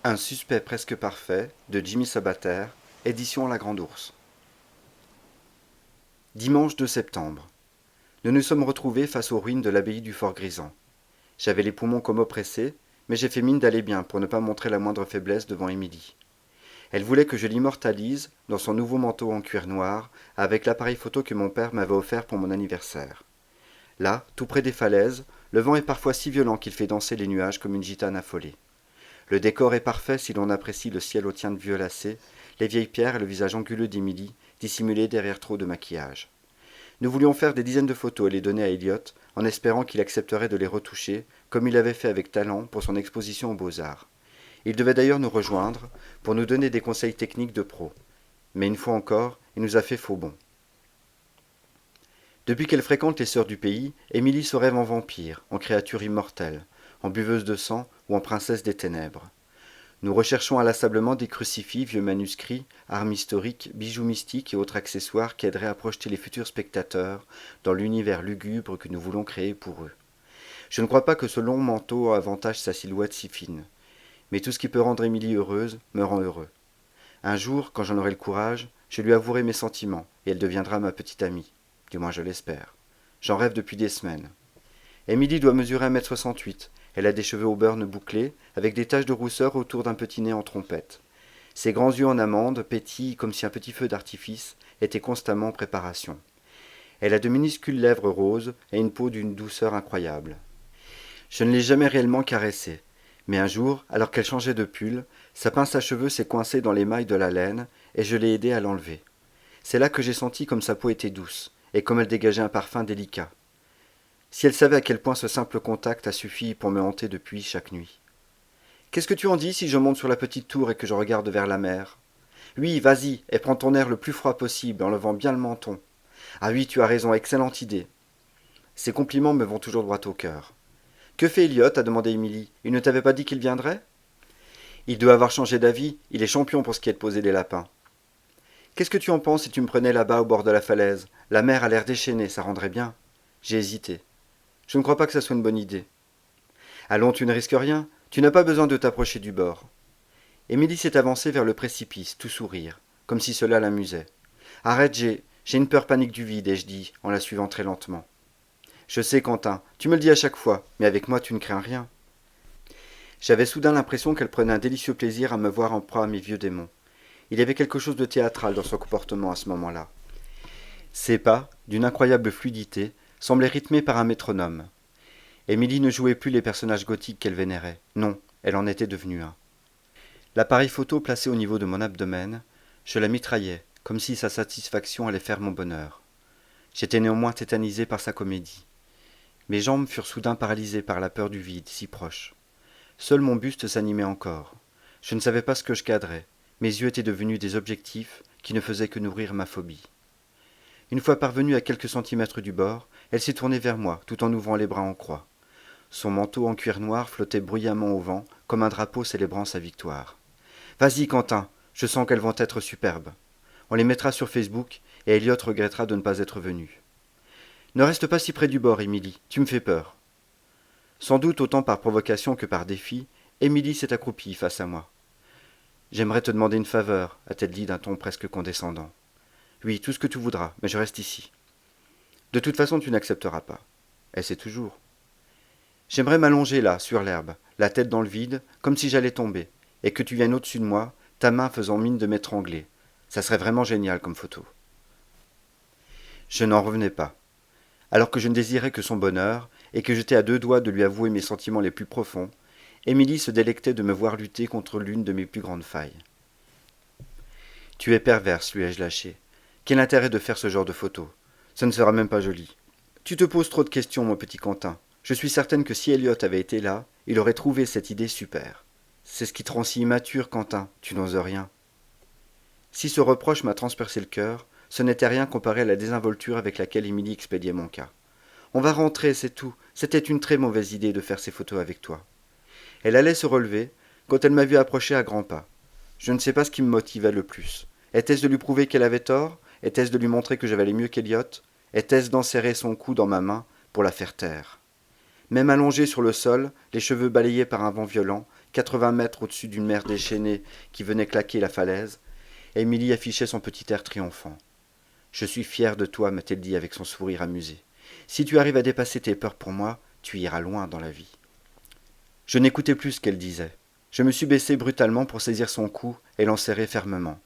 Un suspect presque parfait de Jimmy Sabater, édition La Grande Ourse. Dimanche 2 septembre. Nous nous sommes retrouvés face aux ruines de l'abbaye du Fort Grisant. J'avais les poumons comme oppressés, mais j'ai fait mine d'aller bien pour ne pas montrer la moindre faiblesse devant Émilie. Elle voulait que je l'immortalise dans son nouveau manteau en cuir noir, avec l'appareil photo que mon père m'avait offert pour mon anniversaire. Là, tout près des falaises, le vent est parfois si violent qu'il fait danser les nuages comme une gitane affolée. Le décor est parfait si l'on apprécie le ciel aux teintes violacées, les vieilles pierres et le visage anguleux d'Émilie, dissimulé derrière trop de maquillage. Nous voulions faire des dizaines de photos et les donner à Elliot, en espérant qu'il accepterait de les retoucher, comme il l'avait fait avec talent pour son exposition aux Beaux-Arts. Il devait d'ailleurs nous rejoindre, pour nous donner des conseils techniques de pro. Mais une fois encore, il nous a fait faux bond. Depuis qu'elle fréquente les sœurs du pays, Émilie se rêve en vampire, en créature immortelle, en buveuse de sang ou en princesse des ténèbres. Nous recherchons inlassablement des crucifix, vieux manuscrits, armes historiques, bijoux mystiques et autres accessoires qui aideraient à projeter les futurs spectateurs dans l'univers lugubre que nous voulons créer pour eux. Je ne crois pas que ce long manteau avantage sa silhouette si fine. Mais tout ce qui peut rendre Émilie heureuse me rend heureux. Un jour, quand j'en aurai le courage, je lui avouerai mes sentiments et elle deviendra ma petite amie. Du moins je l'espère. J'en rêve depuis des semaines. Émilie doit mesurer 1,68 m. Elle a des cheveux au burn bouclés, avec des taches de rousseur autour d'un petit nez en trompette. Ses grands yeux en amande pétillent comme si un petit feu d'artifice était constamment en préparation. Elle a de minuscules lèvres roses et une peau d'une douceur incroyable. Je ne l'ai jamais réellement caressée, mais un jour, alors qu'elle changeait de pull, sa pince à cheveux s'est coincée dans les mailles de la laine et je l'ai aidée à l'enlever. C'est là que j'ai senti comme sa peau était douce et comme elle dégageait un parfum délicat. Si elle savait à quel point ce simple contact a suffi pour me hanter depuis chaque nuit. Qu'est-ce que tu en dis si je monte sur la petite tour et que je regarde vers la mer? Oui, vas-y, et prends ton air le plus froid possible en levant bien le menton. Ah oui, tu as raison, excellente idée. Ces compliments me vont toujours droit au cœur. Que fait Elliot a demandé Émilie. Il ne t'avait pas dit qu'il viendrait? Il doit avoir changé d'avis, il est champion pour ce qui est de poser des lapins. Qu'est-ce que tu en penses si tu me prenais là-bas au bord de la falaise? La mer a l'air déchaînée, ça rendrait bien. J'ai hésité. Je ne crois pas que ça soit une bonne idée. Allons, tu ne risques rien, tu n'as pas besoin de t'approcher du bord. Émilie s'est avancée vers le précipice, tout sourire, comme si cela l'amusait. Arrête, j'ai une peur panique du vide, ai-je dit, en la suivant très lentement. Je sais, Quentin, tu me le dis à chaque fois, mais avec moi tu ne crains rien. J'avais soudain l'impression qu'elle prenait un délicieux plaisir à me voir en proie à mes vieux démons. Il y avait quelque chose de théâtral dans son comportement à ce moment-là. Ses pas, d'une incroyable fluidité, semblaient rythmés par un métronome. Émilie ne jouait plus les personnages gothiques qu'elle vénérait. Non, elle en était devenue un. L'appareil photo placé au niveau de mon abdomen, je la mitraillais, comme si sa satisfaction allait faire mon bonheur. J'étais néanmoins tétanisé par sa comédie. Mes jambes furent soudain paralysées par la peur du vide, si proche. Seul mon buste s'animait encore. Je ne savais pas ce que je cadrais. Mes yeux étaient devenus des objectifs qui ne faisaient que nourrir ma phobie. Une fois parvenue à quelques centimètres du bord, elle s'est tournée vers moi, tout en ouvrant les bras en croix. Son manteau en cuir noir flottait bruyamment au vent, comme un drapeau célébrant sa victoire. « Vas-y, Quentin, je sens qu'elles vont être superbes. On les mettra sur Facebook, et Elliot regrettera de ne pas être venu. Ne reste pas si près du bord, Émilie, tu me fais peur. » Sans doute autant par provocation que par défi, Émilie s'est accroupie face à moi. « J'aimerais te demander une faveur, a-t-elle dit d'un ton presque condescendant. Oui, tout ce que tu voudras, mais je reste ici. De toute façon, tu n'accepteras pas. Elle sait toujours. J'aimerais m'allonger là, sur l'herbe, la tête dans le vide, comme si j'allais tomber, et que tu viennes au-dessus de moi, ta main faisant mine de m'étrangler. Ça serait vraiment génial comme photo. Je n'en revenais pas. Alors que je ne désirais que son bonheur, et que j'étais à deux doigts de lui avouer mes sentiments les plus profonds, Émilie se délectait de me voir lutter contre l'une de mes plus grandes failles. Tu es perverse, lui ai-je lâché. Quel intérêt de faire ce genre de photo? Ça ne sera même pas joli. Tu te poses trop de questions, mon petit Quentin. Je suis certaine que si Elliot avait été là, il aurait trouvé cette idée super. C'est ce qui te rend si immature, Quentin, tu n'oses rien. Si ce reproche m'a transpercé le cœur, ce n'était rien comparé à la désinvolture avec laquelle Émilie expédiait mon cas. On va rentrer, c'est tout. C'était une très mauvaise idée de faire ces photos avec toi. Elle allait se relever, quand elle m'a vu approcher à grands pas. Je ne sais pas ce qui me motivait le plus. Était-ce de lui prouver qu'elle avait tort? Était-ce de lui montrer que je valais mieux qu'Elliot? Était-ce d'enserrer son cou dans ma main pour la faire taire? Même allongée sur le sol, les cheveux balayés par un vent violent, 80 mètres au-dessus d'une mer déchaînée qui venait claquer la falaise, Émilie affichait son petit air triomphant. « Je suis fière de toi, m'a-t-elle dit avec son sourire amusé. Si tu arrives à dépasser tes peurs pour moi, tu iras loin dans la vie. » Je n'écoutais plus ce qu'elle disait. Je me suis baissé brutalement pour saisir son cou et l'enserrer fermement.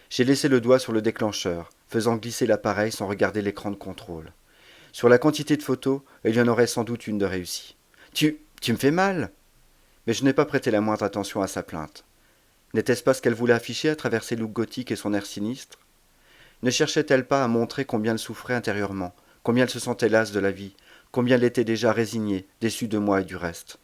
J'ai laissé le doigt sur le déclencheur, faisant glisser l'appareil sans regarder l'écran de contrôle. Sur la quantité de photos, il y en aurait sans doute une de réussie. « Tu me fais mal !» Mais je n'ai pas prêté la moindre attention à sa plainte. N'était-ce pas ce qu'elle voulait afficher à travers ses looks gothiques et son air sinistre? Ne cherchait-elle pas à montrer combien elle souffrait intérieurement, combien elle se sentait lasse de la vie, combien elle était déjà résignée, déçue de moi et du reste?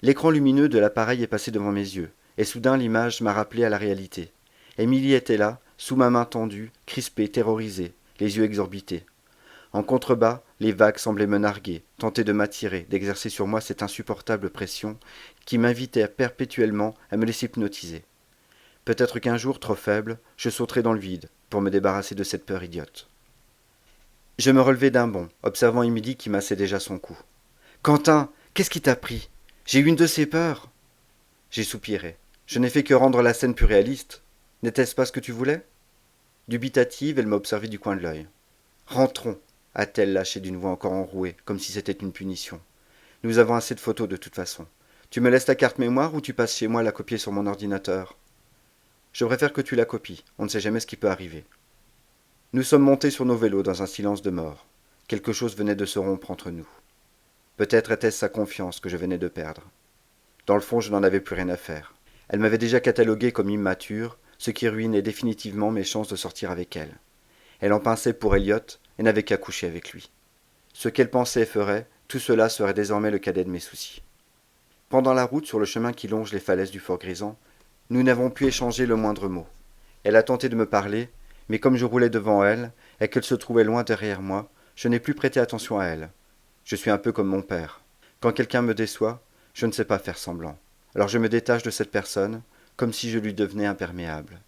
L'écran lumineux de l'appareil est passé devant mes yeux, et soudain l'image m'a rappelé à la réalité. Émilie était là, sous ma main tendue, crispée, terrorisée, les yeux exorbités. En contrebas, les vagues semblaient me narguer, tenter de m'attirer, d'exercer sur moi cette insupportable pression qui m'invitait perpétuellement à me laisser hypnotiser. Peut-être qu'un jour, trop faible, je sauterai dans le vide pour me débarrasser de cette peur idiote. Je me relevai d'un bond, observant Émilie qui massait déjà son cou. « Quentin, qu'est-ce qui t'a pris? J'ai eu une de ces peurs !» J'ai soupiré. Je n'ai fait que rendre la scène plus réaliste. N'était-ce pas ce que tu voulais? Dubitative, elle m'a observé du coin de l'œil. « Rentrons !» a-t-elle lâché d'une voix encore enrouée, comme si c'était une punition. « Nous avons assez de photos de toute façon. Tu me laisses ta carte mémoire ou tu passes chez moi la copier sur mon ordinateur? Je préfère que tu la copies, on ne sait jamais ce qui peut arriver. » Nous sommes montés sur nos vélos dans un silence de mort. Quelque chose venait de se rompre entre nous. Peut-être était-ce sa confiance que je venais de perdre. Dans le fond, je n'en avais plus rien à faire. Elle m'avait déjà catalogué comme immature, ce qui ruinait définitivement mes chances de sortir avec elle. Elle en pinçait pour Elliot et n'avait qu'à coucher avec lui. Ce qu'elle pensait et ferait, tout cela serait désormais le cadet de mes soucis. Pendant la route sur le chemin qui longe les falaises du Fort Grisant, nous n'avons pu échanger le moindre mot. Elle a tenté de me parler, mais comme je roulais devant elle et qu'elle se trouvait loin derrière moi, je n'ai plus prêté attention à elle. Je suis un peu comme mon père. Quand quelqu'un me déçoit, je ne sais pas faire semblant. Alors je me détache de cette personne, comme si je lui devenais imperméable.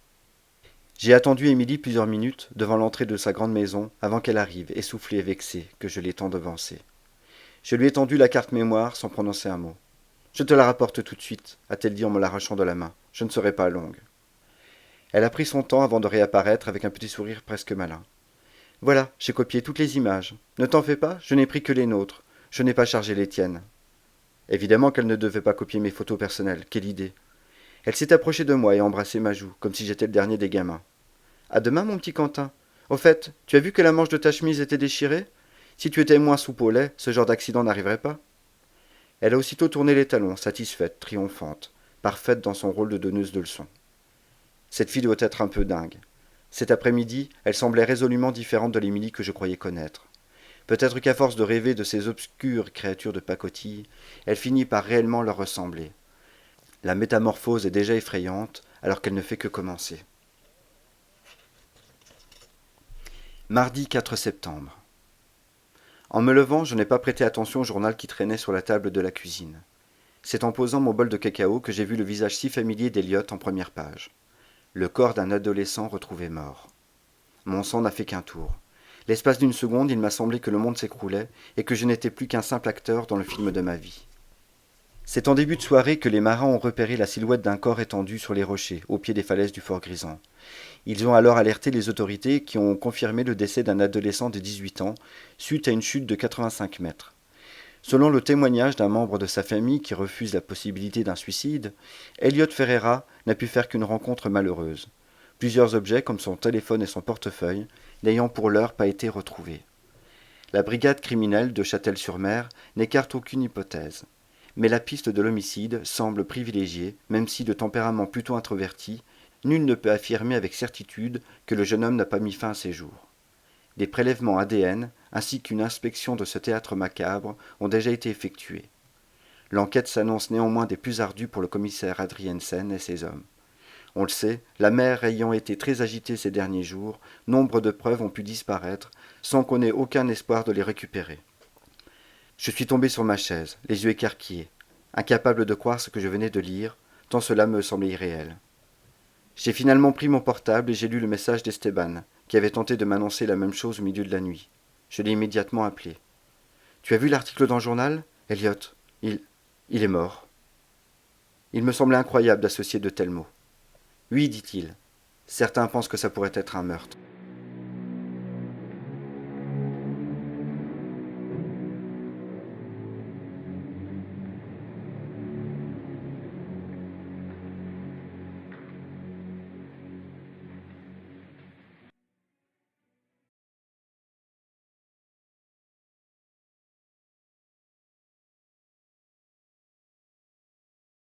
J'ai attendu Émilie plusieurs minutes devant l'entrée de sa grande maison avant qu'elle arrive, essoufflée et vexée, que je l'ai tant devancée. Je lui ai tendu la carte mémoire sans prononcer un mot. « Je te la rapporte tout de suite », a-t-elle dit en me l'arrachant de la main. « Je ne serai pas longue. » Elle a pris son temps avant de réapparaître avec un petit sourire presque malin. « Voilà, j'ai copié toutes les images. Ne t'en fais pas, je n'ai pris que les nôtres. Je n'ai pas chargé les tiennes. » Évidemment qu'elle ne devait pas copier mes photos personnelles. Quelle idée! Elle s'est approchée de moi et a embrassé ma joue, comme si j'étais le dernier des gamins. « À demain, mon petit Quentin. Au fait, tu as vu que la manche de ta chemise était déchirée? Si tu étais moins soupe au lait, ce genre d'accident n'arriverait pas. » Elle a aussitôt tourné les talons, satisfaite, triomphante, parfaite dans son rôle de donneuse de leçons. Cette fille doit être un peu dingue. Cet après-midi, elle semblait résolument différente de l'Émilie que je croyais connaître. Peut-être qu'à force de rêver de ces obscures créatures de pacotille, elle finit par réellement leur ressembler. La métamorphose est déjà effrayante, alors qu'elle ne fait que commencer. Mardi 4 septembre. En me levant, je n'ai pas prêté attention au journal qui traînait sur la table de la cuisine. C'est en posant mon bol de cacao que j'ai vu le visage si familier d'Elliot en première page. Le corps d'un adolescent retrouvé mort. Mon sang n'a fait qu'un tour. L'espace d'une seconde, il m'a semblé que le monde s'écroulait et que je n'étais plus qu'un simple acteur dans le film de ma vie. C'est en début de soirée que les marins ont repéré la silhouette d'un corps étendu sur les rochers, au pied des falaises du Fort Grisant. Ils ont alors alerté les autorités qui ont confirmé le décès d'un adolescent de 18 ans, suite à une chute de 85 mètres. Selon le témoignage d'un membre de sa famille qui refuse la possibilité d'un suicide, Elliot Ferreira n'a pu faire qu'une rencontre malheureuse. Plusieurs objets, comme son téléphone et son portefeuille, n'ayant pour l'heure pas été retrouvés. La brigade criminelle de Châtel-sur-Mer n'écarte aucune hypothèse. Mais la piste de l'homicide semble privilégiée, même si de tempérament plutôt introverti, nul ne peut affirmer avec certitude que le jeune homme n'a pas mis fin à ses jours. Des prélèvements ADN, ainsi qu'une inspection de ce théâtre macabre, ont déjà été effectués. L'enquête s'annonce néanmoins des plus ardues pour le commissaire Adriensen et ses hommes. On le sait, la mer ayant été très agitée ces derniers jours, nombre de preuves ont pu disparaître, sans qu'on ait aucun espoir de les récupérer. Je suis tombé sur ma chaise, les yeux écarquillés, incapable de croire ce que je venais de lire, tant cela me semblait irréel. J'ai finalement pris mon portable et j'ai lu le message d'Esteban, qui avait tenté de m'annoncer la même chose au milieu de la nuit. Je l'ai immédiatement appelé. « Tu as vu l'article dans le journal, Elliot ? Il est mort. » Il me semblait incroyable d'associer de tels mots. Oui, dit-il. Certains pensent que ça pourrait être un meurtre.